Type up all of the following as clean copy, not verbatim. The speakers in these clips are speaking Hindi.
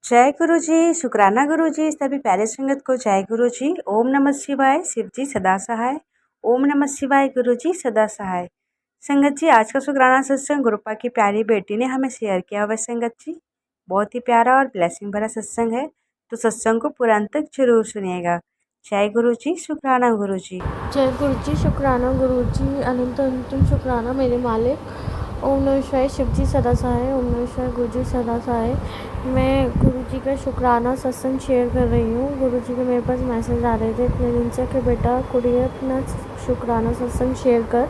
जय गुरु जी, शुक्राना गुरु जी, सभी प्यारे संगत को जय गुरु जी। ओम नमः शिवाय, शिव जी सदा सहाय। ओम नमः शिवाय, गुरु जी सदा सहाय। संगत जी, आज का शुक्राना सत्संग गुरुपा की प्यारी बेटी ने हमें शेयर किया हुआ है। संगत जी, बहुत ही प्यारा और ब्लेसिंग भरा सत्संग है, तो सत्संग को पूरा अंत तक जरूर सुनिएगा। जय गुरु जी, शुक्राना गुरु जी। जय गुरु जी, शुक्राना गुरु जी, अनंत अंतिम शुक्राना मेरे मालिक। ओम नमः शिवाय, शिव जी सदा सहाय। ओम नमः शिवाय, गुरु जी सदा सहाय। मैं गुरु जी का शुक्राना सत्संग शेयर कर रही हूँ। गुरु जी के मेरे पास मैसेज आ रहे थे इतने दिन से कि बेटा कुड़िए अपना शुक्राना सत्संग शेयर कर,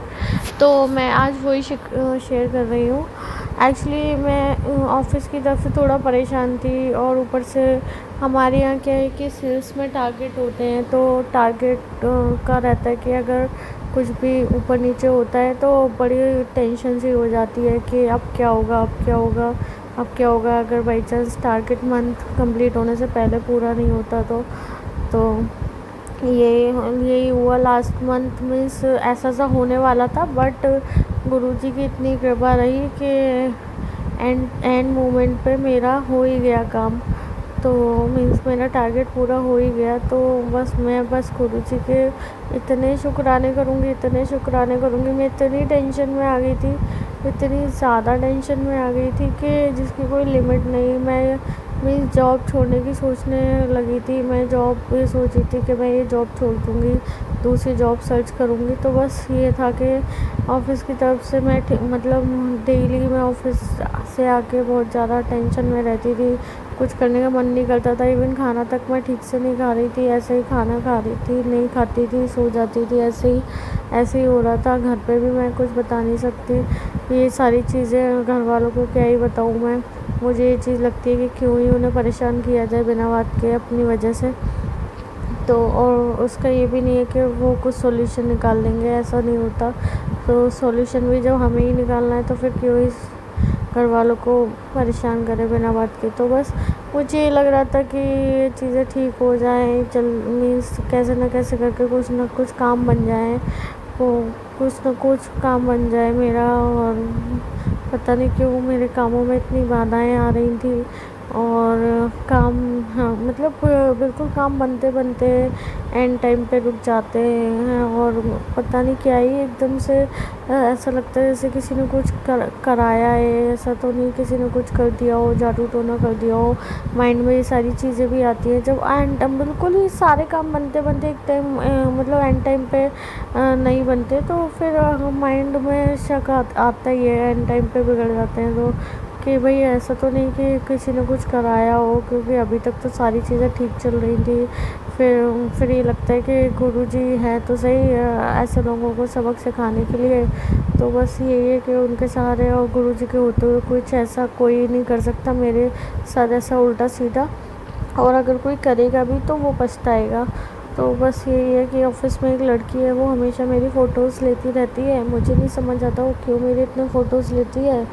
तो मैं आज वही शेयर कर रही हूँ। एक्चुअली मैं ऑफिस की तरफ से थोड़ा परेशान थी, और ऊपर से हमारे यहाँ क्या है कि सेल्स में टारगेट होते हैं, तो टारगेट का रहता है कि अगर कुछ भी ऊपर नीचे होता है तो बड़ी टेंशन सी हो जाती है कि अब क्या होगा, अब क्या होगा, अब क्या होगा अगर by chance target month complete होने से पहले पूरा नहीं होता तो यही हुआ लास्ट मंथ। मीन्स ऐसा सा होने वाला था, बट गुरुजी की इतनी कृपा रही कि एंड मोमेंट पे मेरा हो ही गया काम। तो मीन्स मेरा टारगेट पूरा हो ही गया। तो मैं गुरुजी के इतने शुक्राने करूँगी, इतने शुक्राने करूँगी। मैं इतनी टेंशन में आ गई थी, इतनी ज़्यादा टेंशन में आ गई थी कि जिसकी कोई लिमिट नहीं। मैं जॉब छोड़ने की सोचने लगी थी। मैं जॉब ये सोची थी कि मैं ये जॉब छोड़ दूँगी, दूसरी जॉब सर्च करूँगी। तो बस ये था कि ऑफ़िस की तरफ से मैं मतलब डेली मैं ऑफ़िस से आके बहुत ज़्यादा टेंशन में रहती थी। कुछ करने का मन नहीं करता था। इवन खाना तक मैं ठीक से नहीं खा रही थी, ऐसे ही खाना खा रही थी, नहीं खाती थी, सो जाती थी, ऐसे ही हो रहा था। घर पे भी मैं कुछ बता नहीं सकती। ये सारी चीज़ें घर वालों को क्या ही बताऊँ मैं। मुझे ये चीज़ लगती है कि क्यों ही उन्हें परेशान किया जाए बिना बात के अपनी वजह से। तो और उसका ये भी नहीं है कि वो कुछ सॉल्यूशन निकाल देंगे, ऐसा नहीं होता। तो सॉल्यूशन भी जब हमें ही निकालना है तो फिर क्यों ही घर वालों को परेशान करें बिना बात के। तो बस मुझे ये लग रहा था कि ये चीज़ें ठीक हो जाएँ, मीन्स कैसे न कैसे करके कुछ ना कुछ काम बन जाए, वो कुछ ना कुछ काम बन जाए मेरा। और पता नहीं क्यों मेरे कामों में इतनी बाधाएं आ रही थी, और काम, हाँ मतलब बिल्कुल काम बनते बनते एंड टाइम पे रुक जाते हैं। और पता नहीं क्या ही एकदम से ऐसा लगता है जैसे किसी ने कुछ कराया है। ऐसा तो नहीं किसी ने कुछ कर दिया हो, जादू टोना कर दिया हो। माइंड में ये सारी चीज़ें भी आती हैं जब एंड बिल्कुल ही सारे काम बनते बनते एक टाइम मतलब एंड टाइम पे नहीं बनते, तो फिर माइंड में शक आता ही है। एंड टाइम पे बिगड़ जाते हैं तो कि भाई ऐसा तो नहीं कि किसी ने कुछ कराया हो, क्योंकि अभी तक तो सारी चीज़ें ठीक चल रही थी। फिर ये लगता है कि गुरुजी है तो सही ऐसे लोगों को सबक सिखाने के लिए। तो बस यही है कि उनके सहारे और गुरुजी के होते हुए कुछ ऐसा कोई नहीं कर सकता मेरे साथ ऐसा उल्टा सीधा। और अगर कोई करेगा भी तो वो पछताएगा। तो बस यही है कि ऑफ़िस में एक लड़की है, वो हमेशा मेरी फ़ोटोज़ लेती रहती है। मुझे नहीं समझ आता वो क्यों मेरे इतने फ़ोटोज़ लेती है।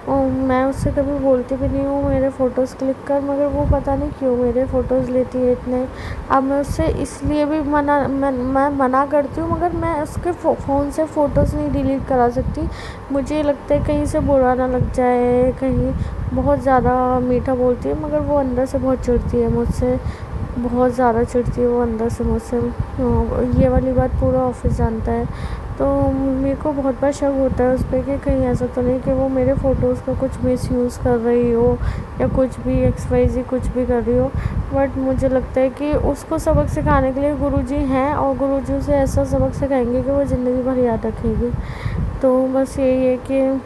और मैं उससे कभी बोलती भी नहीं हूँ मेरे फ़ोटोज़ क्लिक कर, मगर वो पता नहीं क्यों मेरे फ़ोटोज़ लेती है इतने। अब मैं उससे इसलिए भी मैं मना करती हूँ, मगर मैं उसके फ़ोन से फ़ोटोज़ नहीं डिलीट करा सकती। मुझे लगता है कहीं से बुरा ना लग जाए, कहीं बहुत ज़्यादा मीठा बोलती है, मगर वो अंदर से बहुत चिढ़ती है मुझसे, बहुत ज़्यादा चिढ़ती है वो अंदर से मुझसे। ये वाली बात पूरा ऑफिस जानता है। तो मेरे को बहुत बार शक होता है उस पर कि कहीं ऐसा तो नहीं कि वो मेरे फ़ोटोज़ का कुछ मिसयूज़ कर रही हो, या कुछ भी XYZ कुछ भी कर रही हो। बट मुझे लगता है कि उसको सबक सिखाने के लिए गुरुजी हैं, और गुरुजी उसे ऐसा सबक सिखाएंगे कि वो ज़िंदगी भर याद रखेगी। तो बस यही है कि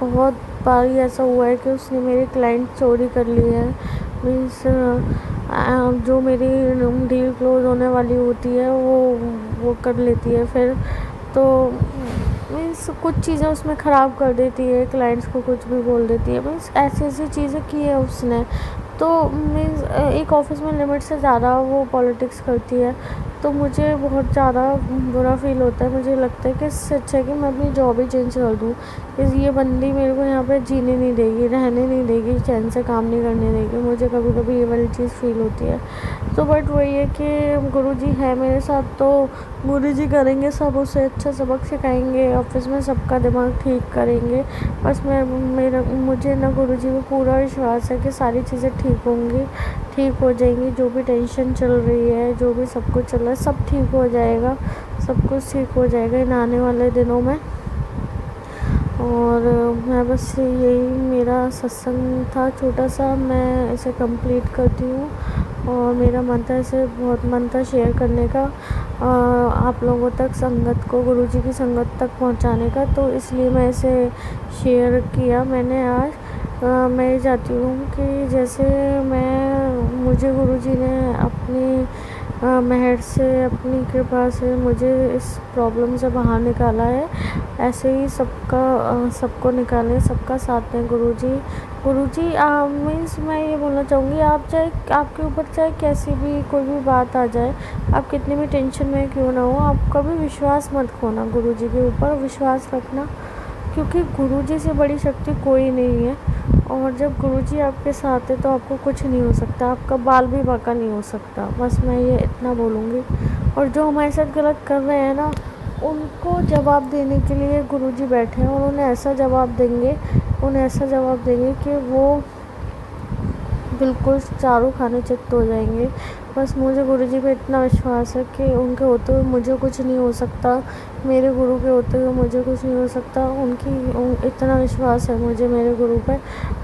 बहुत बार ऐसा हुआ है कि उसने मेरे क्लाइंट चोरी कर लिए हैं। मीन्स जो मेरी डील क्लोज होने वाली होती है वो कर लेती है फिर। तो मीन्स कुछ चीज़ें उसमें ख़राब कर देती है, क्लाइंट्स को कुछ भी बोल देती है। मीन्स ऐसी ऐसी चीज़ें की है उसने। तो मीन्स एक ऑफ़िस में लिमिट से ज़्यादा वो पॉलिटिक्स करती है। तो मुझे बहुत ज़्यादा बुरा फ़ील होता है। मुझे लगता है कि इससे अच्छा है कि मैं अपनी जॉब ही चेंज कर दूँ। ये बंदी मेरे को यहाँ पे जीने नहीं देगी, रहने नहीं देगी। मुझे चैन से काम नहीं करने देगी। मुझे कभी कभी ये वाली चीज़ फील होती है। तो बट वही है कि गुरुजी है मेरे साथ, तो गुरुजी करेंगे सब, उसे अच्छा सबक सिखाएंगे, ऑफिस में सबका दिमाग ठीक करेंगे। बस मुझे ना गुरुजी पे पूरा विश्वास है कि सारी चीज़ें ठीक होंगी, ठीक हो जाएंगी। जो भी टेंशन चल रही है, जो भी सब कुछ चल रहा है, सब ठीक हो जाएगा, सब कुछ ठीक हो जाएगा इन आने वाले दिनों में। और मैं बस यही मेरा सत्संग था छोटा सा, मैं इसे कंप्लीट करती हूँ। और मेरा मन था इसे बहुत मन था शेयर करने का, आप लोगों तक संगत को, गुरुजी की संगत तक पहुँचाने का, तो इसलिए मैं इसे शेयर किया मैंने आज। मैं ये चाहती हूँ कि जैसे मुझे गुरुजी ने अपनी मेहर से, अपनी कृपा से मुझे इस प्रॉब्लम से बाहर निकाला है, ऐसे ही सबको निकालें, सबका साथ दें गुरुजी। मीन्स मैं ये बोलना चाहूँगी, आप चाहे आपके ऊपर चाहे कैसी भी कोई भी बात आ जाए, आप कितनी भी टेंशन में क्यों ना हो, आप कभी विश्वास मत खोना, गुरुजी के ऊपर विश्वास रखना, क्योंकि गुरुजी से बड़ी शक्ति कोई नहीं है। और जब गुरुजी आपके साथ है तो आपको कुछ नहीं हो सकता, आपका बाल भी बांका नहीं हो सकता। बस मैं ये इतना बोलूँगी। और जो हमारे साथ गलत कर रहे हैं ना, उनको जवाब देने के लिए गुरुजी बैठे हैं, और उन्हें ऐसा जवाब देंगे कि वो बिल्कुल चारों खाने चित्त हो जाएंगे। बस मुझे गुरुजी पे इतना विश्वास है कि उनके होते हुए मुझे कुछ नहीं हो सकता, मेरे गुरु के होते हुए मुझे कुछ नहीं हो सकता। इतना विश्वास है मुझे मेरे गुरु पे,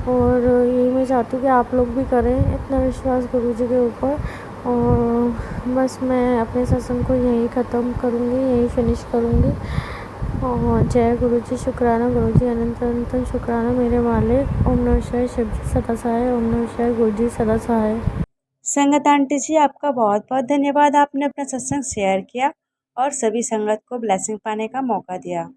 और यही मैं चाहती हूँ कि आप लोग भी करें इतना विश्वास गुरुजी के ऊपर। और बस मैं अपने सत्संग को यहीं ख़त्म करूँगी, यहीं फिनिश करूँगी। और जय गुरुजी, शुक्राना गुरुजी, अनंत अनंत शुक्राना मेरे मालिक। ओम नमः शिवाय, शिव जी सदा सहाय। ओम नमः शिवाय, गुरुजी सदा सहाय। संगत आंटी जी, आपका बहुत बहुत धन्यवाद, आपने अपना सत्संग शेयर किया और सभी संगत को ब्लेसिंग पाने का मौका दिया।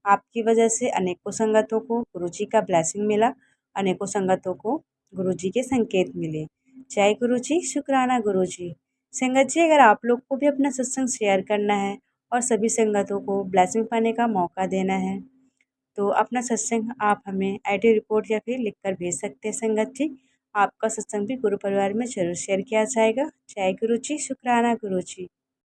आपकी वजह से अनेकों संगतों को गुरुजी का ब्लेसिंग मिला, अनेकों संगतों को गुरुजी के संकेत मिले। जय गुरुजी, शुक्राना गुरुजी। संगत जी, अगर आप लोग को भी अपना सत्संग शेयर करना है और सभी संगतों को ब्लेसिंग पाने का मौका देना है, तो अपना सत्संग आप हमें आईडी रिपोर्ट या फिर लिखकर भेज सकते हैं संगत जी। आपका सत्संग भी गुरु परिवार में जरूर शेयर किया जाएगा। जय गुरु जी, शुक्राना गुरु जी।